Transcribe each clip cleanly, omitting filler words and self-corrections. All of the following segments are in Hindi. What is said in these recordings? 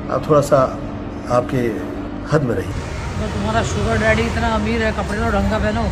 आप थोड़ा सा आपके हद में रहिए। तो तुम्हारा शुगर डैडी इतना अमीर है, कपड़े तो ढंग का पहनो।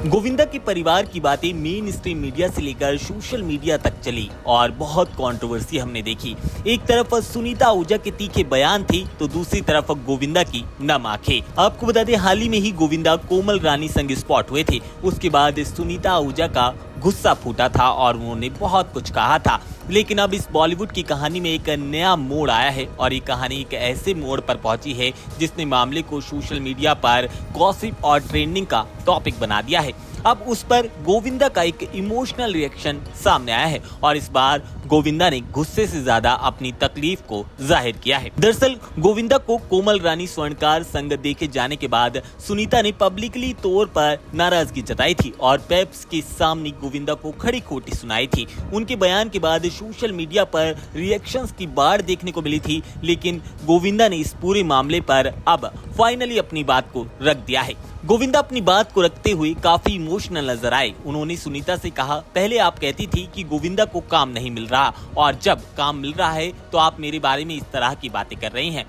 गोविंदा के परिवार की बातें मेन स्ट्रीम मीडिया से लेकर सोशल मीडिया तक चली और बहुत कंट्रोवर्सी हमने देखी। एक तरफ सुनीता आहूजा के तीखे बयान थे तो दूसरी तरफ गोविंदा की नम आंखें। आपको बता दें, हाल ही में ही गोविंदा कोमल रानी संग स्पॉट हुए थे। उसके बाद सुनीता आहूजा का गुस्सा फूटा था और उन्होंने बहुत कुछ कहा था। लेकिन अब इस बॉलीवुड की कहानी में एक नया मोड़ आया है और ये कहानी एक ऐसे मोड़ पर पहुंची है जिसने मामले को सोशल मीडिया पर गॉसिप और ट्रेंडिंग का टॉपिक बना दिया है। अब उस पर गोविंदा का एक इमोशनल रिएक्शन सामने आया है और इस बार गोविंदा ने गुस्से से ज्यादा अपनी तकलीफ को जाहिर किया है। दरअसल गोविंदा को कोमल रानी स्वर्णकार संग देखे जाने के बाद सुनीता ने पब्लिकली तौर पर नाराजगी जताई थी और पेप्स के सामने गोविंदा को खड़ी खोटी सुनाई थी। उनके बयान के बाद सोशल मीडिया पर रिएक्शंस की बाढ़ देखने को मिली थी, लेकिन गोविंदा ने इस पूरे मामले पर अब फाइनली अपनी बात को रख दिया है। गोविंदा अपनी बात को रखते हुए काफी इमोशनल नजर आए। उन्होंने सुनीता से कहा, पहले आप कहती थी कि गोविंदा को काम नहीं मिल रहा और जब काम मिल रहा है तो आप मेरे बारे में इस तरह की बातें कर रही हैं।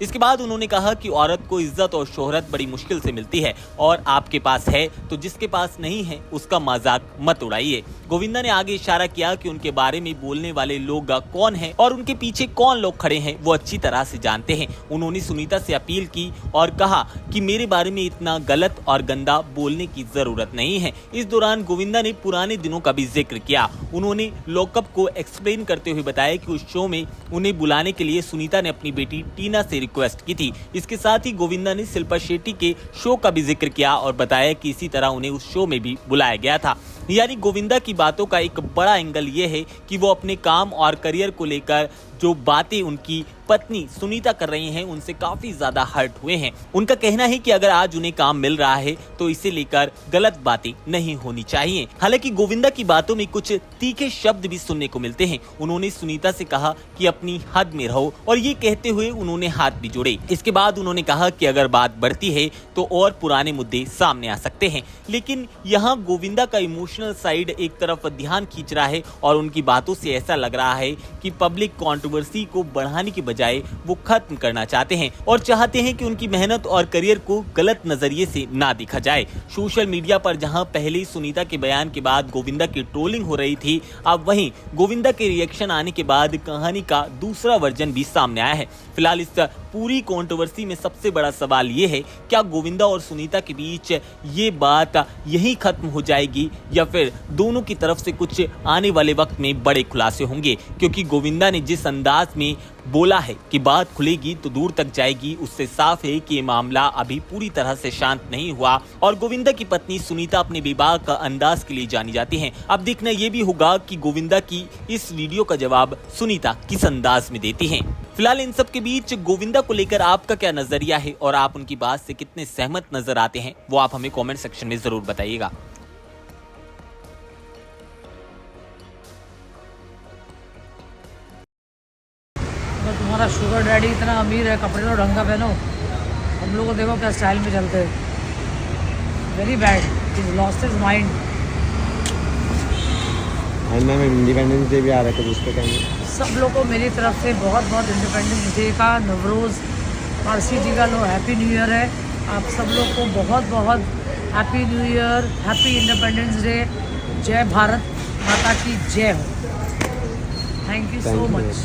इसके बाद उन्होंने कहा कि औरत को इज्जत और शोहरत बड़ी मुश्किल से मिलती है और आपके पास है तो जिसके पास नहीं है उसका मजाक मत उड़ाइए। गोविंदा ने आगे इशारा किया कि उनके बारे में बोलने वाले लोग कौन हैं और उनके पीछे कौन लोग खड़े हैं वो अच्छी तरह से जानते हैं। उन्होंने सुनीता से अपील की और कहा कि मेरे बारे में इतना गलत और गंदा बोलने की जरूरत नहीं है। इस दौरान गोविंदा ने पुराने दिनों का भी जिक्र किया। उन्होंने लॉकअप को एक्सप्लेन करते हुए बताया कि उस शो में उन्हें बुलाने के लिए सुनीता ने अपनी बेटी टीना से रिक्वेस्ट की थी। इसके साथ ही गोविंदा ने शिल्पा शेट्टी के शो का भी जिक्र किया और बताया कि इसी तरह उन्हें उस शो में भी बुलाया गया था। यानी गोविंदा की बातों का एक बड़ा एंगल ये है कि वो अपने काम और करियर को लेकर जो बातें उनकी पत्नी सुनीता कर रही हैं उनसे काफी ज्यादा हर्ट हुए हैं। उनका कहना है कि अगर आज उन्हें काम मिल रहा है तो इसे लेकर गलत बातें नहीं होनी चाहिए। हालांकि गोविंदा की बातों में कुछ तीखे शब्द भी सुनने को मिलते हैं। उन्होंने सुनीता से कहा कि अपनी हद में रहो और ये कहते हुए उन्होंने हाथ भी जोड़े। इसके बाद उन्होंने कहा कि अगर बात बढ़ती है तो और पुराने मुद्दे सामने आ सकते हैं। लेकिन यहाँ गोविंदा का इमोशनल साइड एक तरफ ध्यान खींच रहा है और उनकी बातों से ऐसा लग रहा है कि पब्लिक कंट्रोवर्सी को बढ़ाने की बजाय वो खत्म करना चाहते हैं और चाहते हैं कि उनकी मेहनत और करियर को गलत नजरिए से ना देखा जाए। सोशल मीडिया पर जहां पहले सुनीता के बयान के बाद गोविंदा की ट्रोलिंग हो रही थी, अब वहीं गोविंदा के रिएक्शन आने के बाद कहानी का दूसरा वर्जन भी सामने आया है। फिलहाल इस पूरी कंट्रोवर्सी में सबसे बड़ा सवाल ये है, क्या गोविंदा और सुनीता के बीच ये बात यही खत्म हो जाएगी या फिर दोनों की तरफ से कुछ आने वाले वक्त में बड़े खुलासे होंगे? क्योंकि गोविंदा ने जिस अंदाज में बोला है कि बात खुलेगी तो दूर तक जाएगी, उससे साफ है कि ये मामला अभी पूरी तरह से शांत नहीं हुआ और गोविंदा की पत्नी सुनीता अपने विवाह का अंदाज के लिए जानी जाती हैं। अब देखना ये भी होगा कि गोविंदा की इस वीडियो का जवाब सुनीता किस अंदाज में देती हैं। फिलहाल इन सब के बीच गोविंदा को लेकर आपका क्या नजरिया है और आप उनकी बात से कितने सहमत नजर आते हैं वो आप हमें कमेंट सेक्शन में जरूर बताइएगा। तो तुम्हारा शुगर डैडी इतना अमीर है, कपड़े तो ढंग का पहनो। हम लोग को देखो क्या स्टाइल में चलते हैं। Very bad, he lost his mind. Ma'am independence day भी आ रहा है तो उस पर कहेंगे सब लोग को मेरी तरफ से बहुत बहुत इंडिपेंडेंस डे का, नवरोज़ पारसी जी का हैप्पी न्यू ईयर है। आप सब लोग को बहुत बहुत happy new year, happy independence day. जय भारत माता की जय हो। Thank you so much.